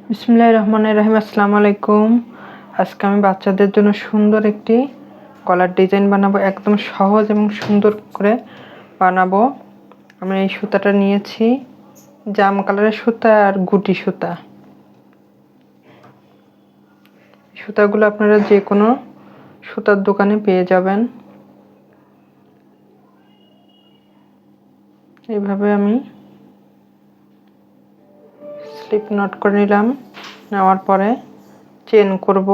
বিসমিল্লাহির রহমানির রহিম। আসসালামু আলাইকুম। আজকে আমি বাচ্চাদের জন্য সুন্দর একটি গলার ডিজাইন বানাবো, একদম সহজ এবং সুন্দর করে বানাবো। আমি এই সুতাটা নিয়েছি জাম কালারের সুতা আর গুটি সুতা। সুতাগুলো আপনারা যে কোনো সুতার দোকানে পেয়ে যাবেন। এইভাবে আমি স্লিপ নট করে নিলাম। নেওয়ার পরে চেন করব।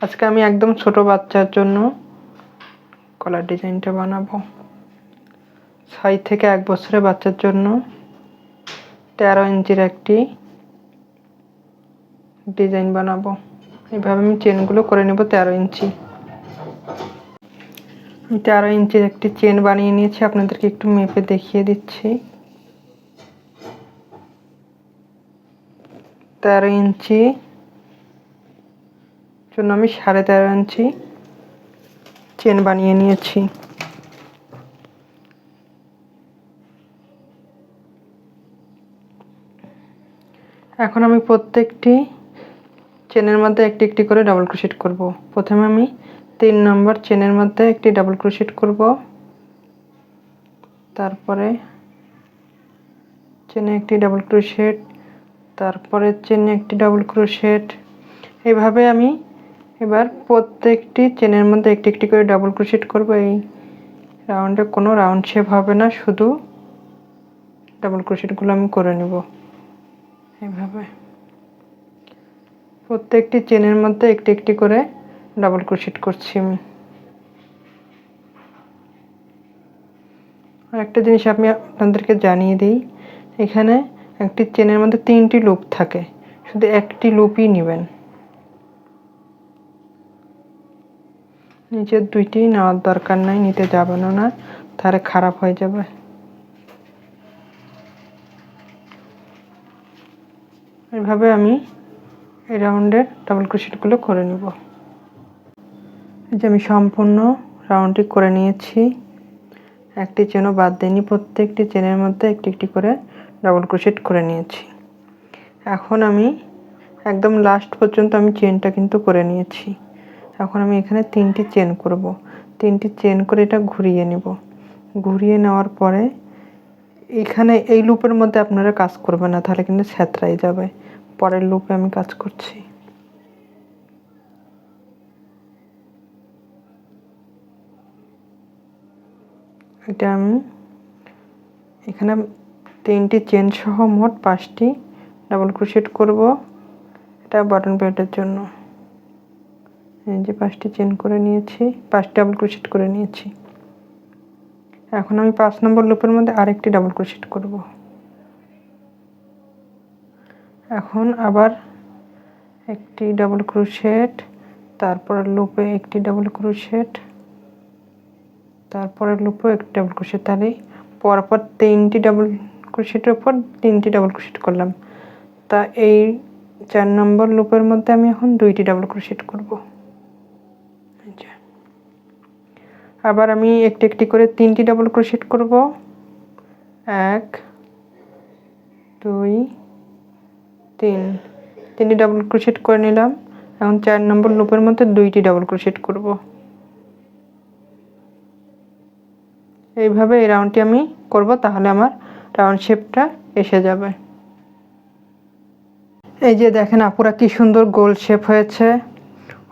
আজকে আমি একদম ছোট বাচ্চার জন্য গলার ডিজাইনটা বানাবো। 6 থেকে 1 বছরের বাচ্চার জন্য 13 ইঞ্চির একটি ডিজাইন বানাবো। এইভাবে আমি চেনগুলো করে নেব 13 ইঞ্চি। আমি 13 ইঞ্চির একটি চেন বানিয়ে নিয়েছি, আপনাদেরকে একটু মেপে দেখিয়ে দিচ্ছি। 13 ইঞ্চি জন্য আমি 13.5 ইঞ্চি চেন বানিয়ে নিয়েছি। এখন আমি প্রত্যেকটি চেনের মধ্যে একটি একটি করে ডাবল ক্রোশেট করব। প্রথমে আমি 3 নম্বর চেনের মধ্যে একটি ডাবল ক্রোশেট করব, তারপরে চেনে একটি ডাবল ক্রোশেট, তারপরে চেনে একটি ডাবল ক্রোশেট। এইভাবে আমি এবার প্রত্যেকটি চেনের মধ্যে একটি একটি করে ডাবল ক্রোশেট করব। এই রাউন্ডে কোনো রাউন্ড শেপ হবে না, শুধু ডাবল ক্রোশেটগুলো আমি করে নেব। এইভাবে প্রত্যেকটি চেনের মধ্যে একটি একটি করে ডাবল ক্রোশেট করছি আমি। আর একটা জিনিস আমি আপনাদেরকে জানিয়ে দিই, এখানে একটি চেনের মধ্যে 3টি লুপ থাকে, শুধু একটি লুপই নেবেন। নিচের 2টি নেওয়ার দরকার নাই, নিতে যাবেন না, তাহলে খারাপ হয়ে যাবে। এইভাবে আমি এই রাউন্ডের ডাবল ক্রোশেটগুলো করে নেব। এই যে আমি সম্পূর্ণ রাউন্ডটি করে নিয়েছি, একটি চেনও বাদ দিইনি, প্রত্যেকটি চেনের মধ্যে একটি একটি করে ডাবল ক্রোশেট করে নিয়েছি। এখন আমি একদম লাস্ট পর্যন্ত আমি চেনটা কিন্তু করে নিয়েছি। এখন আমি এখানে 3টি চেন করব। 3টি চেন করে এটা ঘুরিয়ে নেব। ঘুরিয়ে নেওয়ার পরে এখানে এই লুপের মধ্যে আপনারা কাজ করবেন না, তাহলে কিন্তু ছেঁতরাই যাবে। পরের লুপে আমি কাজ করছি। এটা আমি এখানে 3টি চেন সহ মোট 5টি ডাবল ক্রোশেট করব। এটা বাটন প্যাডের জন্য। এই যে 5টি চেন করে নিয়েছি, 5টি ডাবল ক্রোশেট করে নিয়েছি। এখন আমি 5 নম্বর লুপের মধ্যে আরেকটি ডাবল ক্রোশেট করব। এখন আবার একটি ডাবল ক্রোশেট, তারপর লুপে একটি ডাবল ক্রোশেট, তারপরে লুপে একটি ডাবল ক্রোশেট। তাহলে পরপর 3টি ডাবল ক্রোশেটের উপর 3টি ডাবল ক্রোশেট করলাম। তা এই 4 নম্বর লুপের মধ্যে আমি এখন 2টি ডাবল ক্রোশেট করব। আবার আমি একটি একটি করে 3টি ডাবল ক্রোশেট করব। 1 2 3, 3টি ডাবল ক্রোশেট করে নিলাম। এখন 4 নম্বর লুপের মধ্যে 2টি ডাবল ক্রোশেট করব। এইভাবে এই রাউন্ডটি আমি করব, তাহলে আমার রাউন্ড শেপটা এসে যাবে। এই যে দেখেন আপুরা, কি সুন্দর গোল শেপ হয়েছে,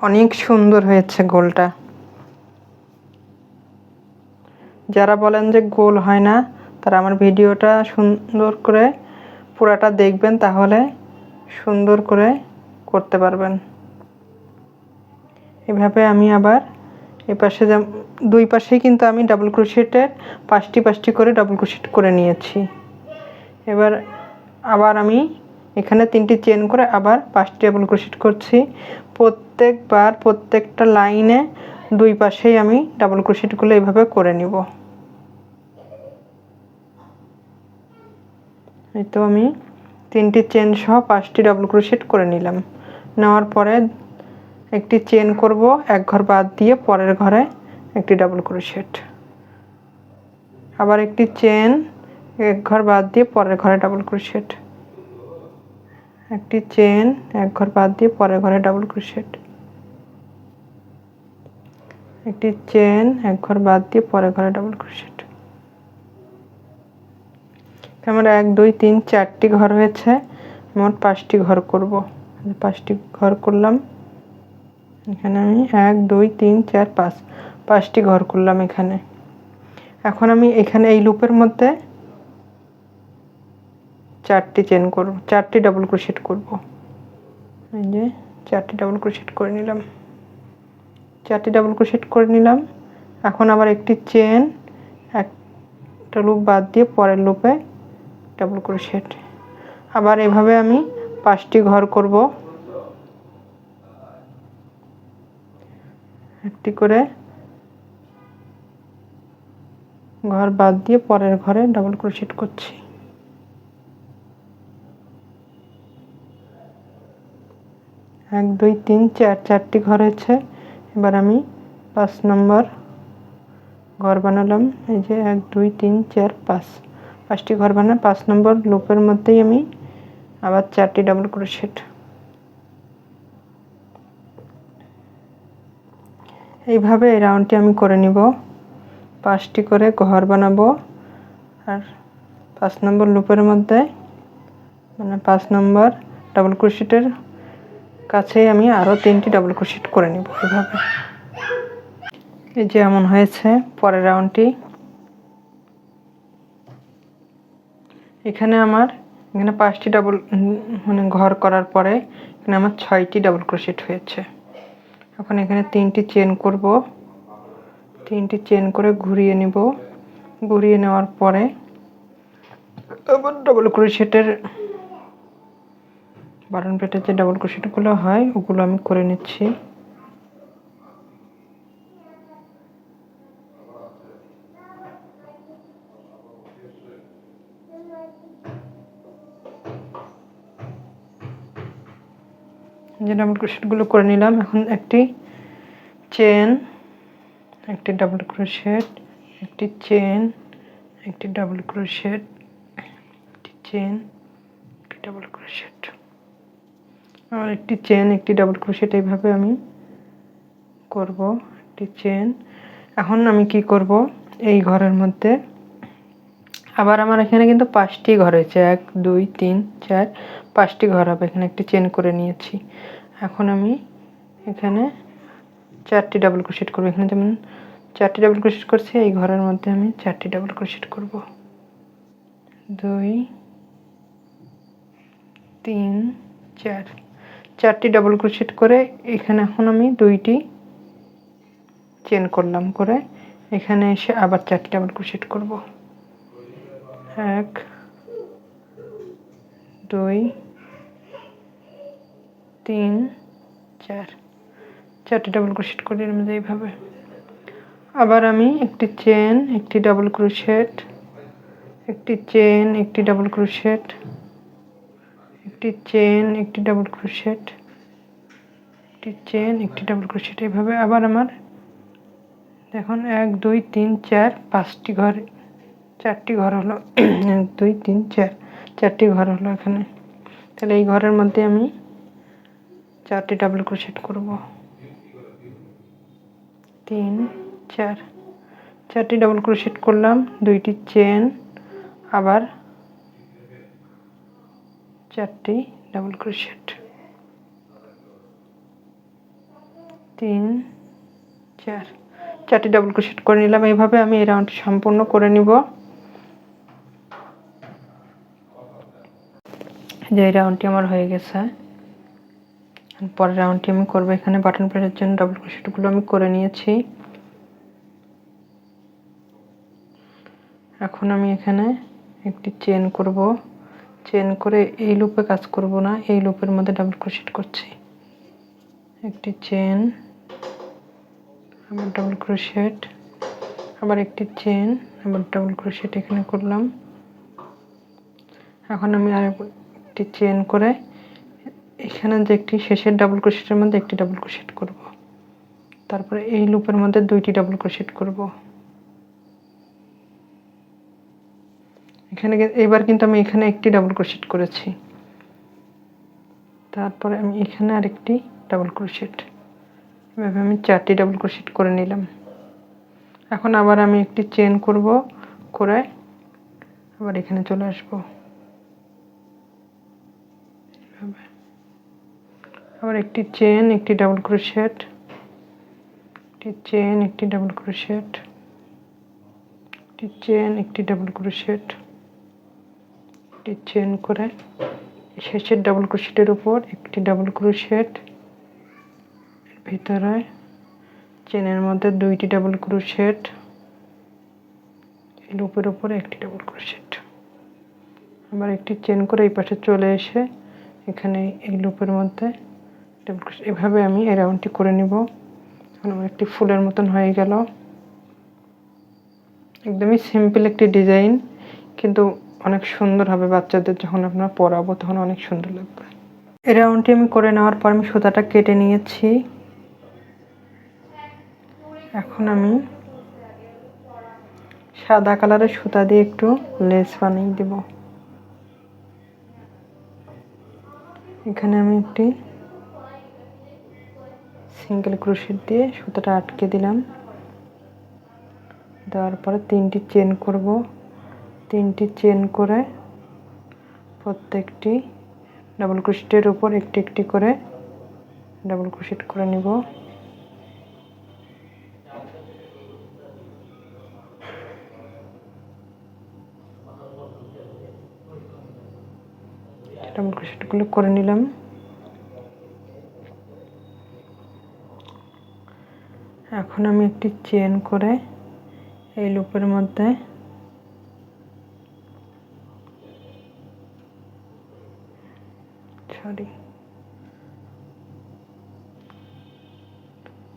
অনেক সুন্দর হয়েছে গোলটা। যারা বলেন যে গোল হয় না, তারা আমার ভিডিওটা সুন্দর করে পুরাটা দেখবেন, তাহলে সুন্দর করে করতে পারবেন। এভাবে আমি আবার এই পাশে দুই পাশেই কিন্তু আমি ডাবল ক্রোশেটের 5টি করে ডাবল ক্রোশেট করে নিয়েছি। এবার আবার আমি এখানে 3টি চেন করে আবার 5টি ডাবল ক্রোশেট করছি। প্রত্যেকবার প্রত্যেকটা লাইনে দুই পাশেই আমি ডাবল ক্রোশেটগুলো এইভাবে করে নিব। এই তো আমি 3টি চেন সহ 5টি ডাবল ক্রোশেট করে নিলাম। নেওয়ার পরে একটি চেন করব, এক ঘর বাদ দিয়ে পরের ঘরে একটি ডাবল ক্রোশেট, আবার একটি চেন, এক ঘর বাদ দিয়ে পরের ঘরে ডাবল ক্রোশেট। একটি চেন, এক ঘর বাদ দিয়ে পরের ঘরে ডাবল ক্রোশেট, একটি চেন, এক ঘর বাদ দিয়ে পরের ঘরে ডাবল ক্রোশেট। আমার 1 2 3 4টি ঘর হয়েছে, মোট 5টি ঘর করব। 5টি ঘর করলাম এখানে আমি 1 2 3 4 5 5টি ঘর করলাম এখানে। এখন আমি এখানে এই লুপের মধ্যে 4টি চেন করব, 4টি ডাবল ক্রোশেট করব। এই যে 4টি ডাবল ক্রোশেট করে নিলাম, 4টি ডাবল ক্রোশেট করে নিলাম। এখন আবার একটি চেন, একটা লুপ বাদ দিয়ে পরের লুপে ডাবল ক্রোশেট। আবার এভাবে আমি 5টি ঘর করব, একটি করে ঘর বাদ দিয়ে পরের ঘরে ডাবল ক্রোশেট করছি। এক 2 3 4 4টি ঘর হয়েছে। এবার আমি 5 নম্বর ঘর বানালাম। এই যে 1 2 3 4 5 5টি ঘর বানালাম। 5 নম্বর লুপের মধ্যেই আমি আবার 4টি ডাবল ক্রোশেট। এইভাবে এই রাউন্ডটি আমি করে নিব। 5টি করে ঘর বানাবো আর 5 নম্বর লুপের মধ্যে মানে 5 নম্বর ডাবল ক্রোশেটের কাছে আমি আরও 3টি ডাবল ক্রোশেট করে নিব এভাবে। এই যে এমন হয়েছে পরের রাউন্ডটি। এখানে 5টি ডাবল মানে ঘর করার পরে এখানে আমার 6টি ডাবল ক্রোশেট হয়েছে। এখন এখানে 3টি চেন করব, 3টি চেন করে ঘুরিয়ে নিব। ঘুরিয়ে নেওয়ার পরে আবার ডাবল ক্রোশেটের বাটন প্লেটের যে ডাবল ক্রোশেটগুলো হয় ওগুলো আমি করে নিচ্ছি। যে ডাবল ক্রোশেটগুলো করে নিলাম। এখন একটি চেন, একটি ডাবল ক্রোশেট, একটি চেন, একটি ডাবল ক্রোশেট, একটি চেন, একটি ডাবল ক্রোশেট, আর একটি চেন, একটি ডাবল ক্রোশেট। এইভাবে আমি করব। একটি চেন। এখন আমি কি করব, এই ঘরের মধ্যে আবার আমার এখানে কিন্তু 5টি ঘর হয়েছে, 1 2 3 4 5টি ঘর হবে। এখানে একটি চেন করে নিয়েছি। এখন আমি এখানে 4টি ডাবল ক্রোশেট করব। এখানে যেমন 4টি ডাবল ক্রোশেট করছি, এই ঘরের মধ্যে আমি 4টি ডাবল ক্রোশেট করব। 2 3 4 4টি ডাবল ক্রোশেট করে এখানে এখন আমি 2টি চেন করলাম, করে এখানে এসে আবার 4টি ডাবল ক্রোশেট করব। 1 2 3 4 4টি ডাবল ক্রোশেট করে এর মধ্যে এইভাবে। আবার আমি একটি চেন, একটি ডাবল ক্রোশেট, একটি চেন, একটি ডাবল ক্রোশেট, একটি চেন, একটি ডাবল ক্রোশেট, একটি চেন, একটি ডাবল ক্রোশেট। এইভাবে আবার আমার দেখুন 1 2 3 4 5টি ঘর, 4টি ঘর হলো। 1 2 3 4 4টি ঘর হলো এখানে। তাহলে এই ঘরের মধ্যে আমি 4টি ডাবল ক্রোশেট করব। 3 4 4টি ডাবল ক্রোশেট করলাম, 2টি চেন, আবার 4টি ডাবল ক্রোশেট। 3 4 4টি ডাবল ক্রোশেট করে নিলাম। এইভাবে আমি এই রাউন্ডটি সম্পূর্ণ করে নিব। যে এই রাউন্ডটি আমার হয়ে গেছে। পরের রাউন্ডটি আমি করব। এখানে বাটন প্লেটের জন্য ডাবল ক্রোশেটগুলো আমি করে নিয়েছি। এখন আমি এখানে একটি চেন করব। চেন করে এই লুপে কাজ করব না, এই লুপের মধ্যে ডাবল ক্রোশেট করছি। একটি চেন, আবার ডাবল ক্রোশেট, আবার একটি চেন, আবার ডাবল ক্রোশেট এখানে করলাম। এখন আমি আর একটি চেন করে এখানে যে একটি শেষের ডাবল ক্রোশেটের মধ্যে একটি ডাবল ক্রোশেট করব। তারপরে এই লুপের মধ্যে 2টি ডাবল ক্রোশেট করব। এখানে এবার কিন্তু আমি এখানে একটি ডাবল ক্রোশেট করেছি। তারপরে আমি এখানে আরেকটি ডাবল ক্রোশেট, এভাবে আমি 4টি ডাবল ক্রোশেট করে নিলাম। এখন আবার আমি একটি চেন করব, করে আবার এখানে চলে আসব। আবার একটি চেন, একটি ডাবল ক্রোশেট, একটি চেন, একটি ডাবল ক্রোশেট, একটি চেন, একটি ডাবল ক্রোশেট, একটি চেন করে শেষের ডাবল ক্রোশেটের উপর একটি ডাবল ক্রোশেট, ভিতরে চেনের মধ্যে 2টি ডাবল ক্রোশেট, লুপের উপরে একটি ডাবল ক্রোশেট, আবার একটি চেন করে এই পাশে চলে এসে এখানে এই লুপের মধ্যে ডাবল ক্রোশেট, এভাবে আমি এই রাউন্ডটি করে নিব। এখন আমার একটি ফুলের মতন হয়ে গেল। একদমই সিম্পল একটি ডিজাইন, কিন্তু অনেক সুন্দর হবে। বাচ্চাদের যখন আপনারা পরাবো তখন অনেক সুন্দর লাগবে। এই রাউন্ডটি আমি করে নেওয়ার পর আমি সুতাটা কেটে নিয়েছি। এখন আমি সাদা কালারের সুতা দিয়ে একটু লেস বানিয়ে দেব। এখানে আমি একটি সিঙ্গেল ক্রোশেট দিয়ে সুতাটা আটকে দিলাম। দেওয়ার পরে 3টি চেন করব। 3টি চেন করে প্রত্যেকটি ডাবল ক্রোশেটের উপর একটি একটি করে ডাবল ক্রোশেট করে নিব। ডাবল ক্রোশেটগুলো করে নিলাম। এখন আমি একটি চেন করে এই লুপের মধ্যে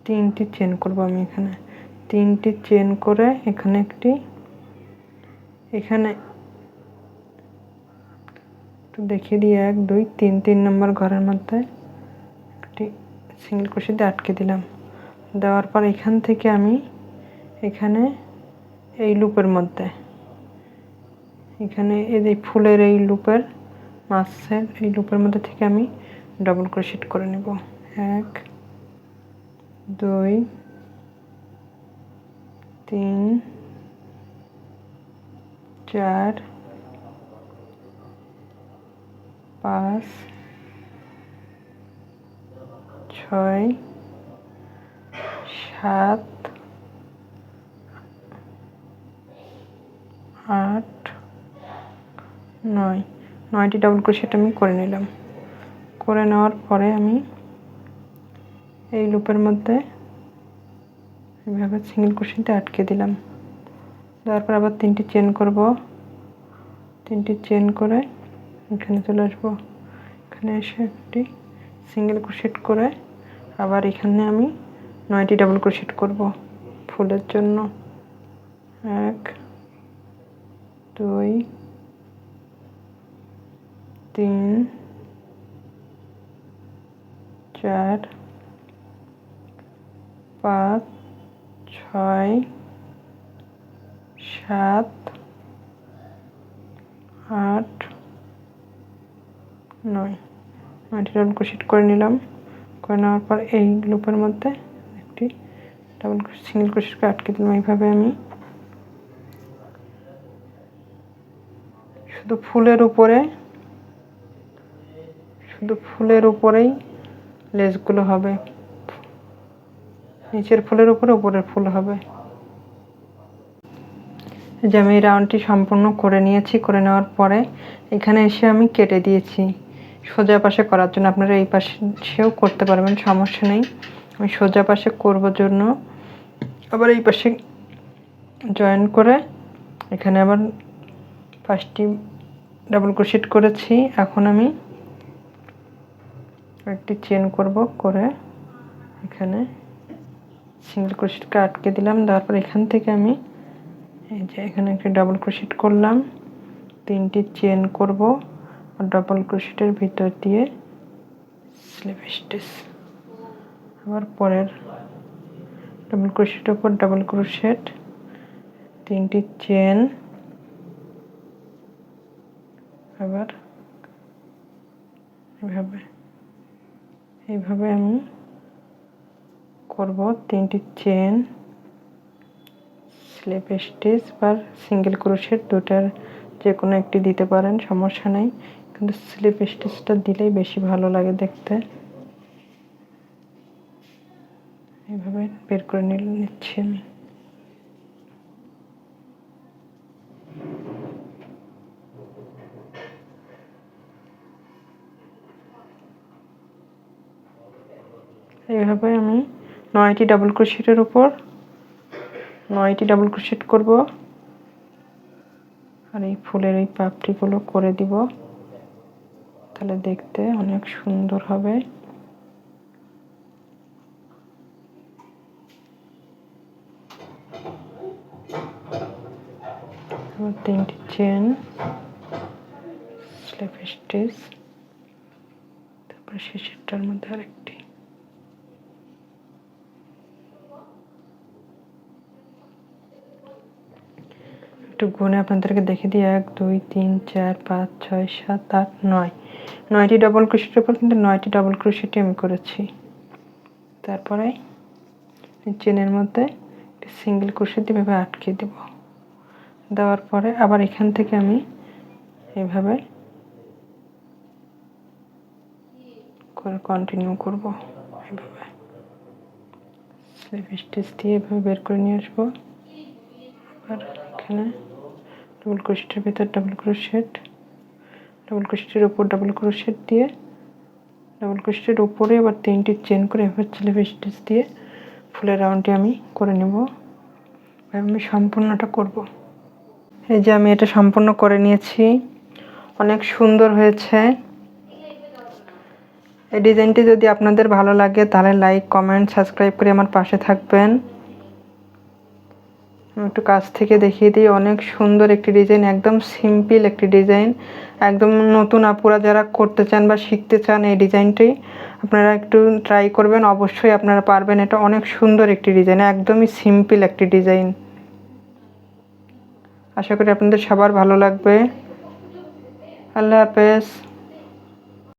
তিনটি চেন করব। আমি এখানে 3টি চেন করে এখানে একটি, এখানে একটু দেখিয়ে দিই, 1 2 3 3 নম্বর ঘরের মধ্যে একটি সিঙ্গেল ক্রোশেট দিয়ে আটকে দিলাম। দেওয়ার পর এখান থেকে আমি এখানে এই লুপের মধ্যে, এখানে এই যে ফুলের এই লুপের মাঝের এই লুপের মধ্যে থেকে আমি ডাবল ক্রোশেট করে নেব। 1 2 3 4 5 6 7 8 9, 9টি ডাবল ক্রোশেট আমি করে নিলাম। করে নেওয়ার পরে আমি এই লুপের মধ্যে এভাবে সিঙ্গেল ক্রোশেট দিয়ে আটকে দিলাম। দেওয়ার পর আবার 3টি চেন করব। 3টি চেন করে এখানে চলে আসবো। এখানে এসে একটি সিঙ্গেল ক্রোশেট করে আবার এখানে আমি 9টি ডাবল ক্রোশেট করব ফুলের জন্য। 1 2 3 4 5 6 7 8 9, 9টি ডাবল ক্রোশেট করে নিলাম। করে নেওয়ার পর এই লুপের মধ্যে একটি ডাবল সিঙ্গেল ক্রোশেটকে আটকে দিলাম। এইভাবে আমি শুধু ফুলের উপরেই লেসগুলো হবে, নিচের ফুলের উপরে উপরের ফুল হবে। যে আমি এই রাউন্ডটি সম্পূর্ণ করে নিয়েছি। করে নেওয়ার পরে এখানে এসে আমি কেটে দিয়েছি সোজা পাশে করার জন্য। আপনারা এই পাশেও করতে পারবেন, সমস্যা নেই। আমি সোজা পাশে করব জন্য আবার এই পাশে জয়েন করে এখানে আবার 5টি ডাবল ক্রোশেট করেছি। এখন আমি একটি চেন করব, করে এখানে সিঙ্গেল ক্রোশেটকে আটকে দিলাম। তারপর এখান থেকে আমি এই যে এখানে একটা ডাবল ক্রোশেট করলাম, 3টি চেন করব আর ডাবল ক্রোশেটের ভিতর দিয়ে স্লিপ স্টিচ। আবার পরের ডাবল ক্রোশেটের উপর ডাবল ক্রোশেট, 3টি চেন, আবার এভাবে এইভাবে আমি করব 3টি চেন, স্লিপ স্টিচ বা সিঙ্গেল ক্রোশেট, দুটার যে কোনো একটি দিতে পারেন, সমস্যা নেই, কিন্তু স্লিপ স্টিচটা দিলেই বেশি ভালো লাগে দেখতে। এইভাবে বের করে নিচ্ছি আমি। এইভাবে আমি 9টি ডাবল ক্রোশেটের উপর 9টি ডাবল ক্রোশেট করব, আর এই ফুলের এই পাপড়িগুলো করে দিব, তাহলে দেখতে অনেক সুন্দর হবে। 3টি চেন, স্লিপ স্টিচ, তারপরে শেষেরটার মধ্যে আরেকটি। একটু গুনে আপনাদেরকে দেখে দিই, 1 2 3 4 5 6 7 8 9, 9টি ডাবল ক্রোশেটের উপর কিন্তু 9টি ডাবল ক্রোশেটই আমি করেছি। তারপরে চেনের মধ্যে সিঙ্গেল ক্রোশেট দিয়ে এভাবে আটকে দেব, দেওয়ার পরে আবার এখান থেকে আমি এইভাবে করে কন্টিনিউ করব। এইভাবে স্লিপ স্টিচ দিয়ে এভাবে বের করে নিয়ে আসবো। আর এখানে ডাবল ক্রোশেটের ভিতর ডাবল ক্রোশেটের উপর ডাবল ক্রোশেট দিয়ে, ডাবল ক্রোশেটের উপরে আবার 3টি চেন করে এভাবে স্লিপ স্টিচ দিয়ে ফুলের রাউন্ডটি আমি করে নেব। আমি সম্পূর্ণটা করব। এই যে আমি এটা সম্পূর্ণ করে নিয়েছি, অনেক সুন্দর হয়েছে। এই ডিজাইনটি যদি আপনাদের ভালো লাগে তাহলে লাইক, কমেন্ট, সাবস্ক্রাইব করে আমার পাশে থাকবেন। আমি একটু কাছ থেকে দেখিয়ে দিই, অনেক সুন্দর একটি ডিজাইন, একদম সিম্পল একটি ডিজাইন, একদম নতুন আপুরা যারা করতে চান বা শিখতে চান এই ডিজাইনটি আপনারা একটু ট্রাই করবেন, অবশ্যই আপনারা পারবেন। এটা অনেক সুন্দর একটি ডিজাইন, একদমই সিম্পল একটি ডিজাইন। আশা করি আপনাদের সবার ভালো লাগবে। আল্লাহ হাফেজ।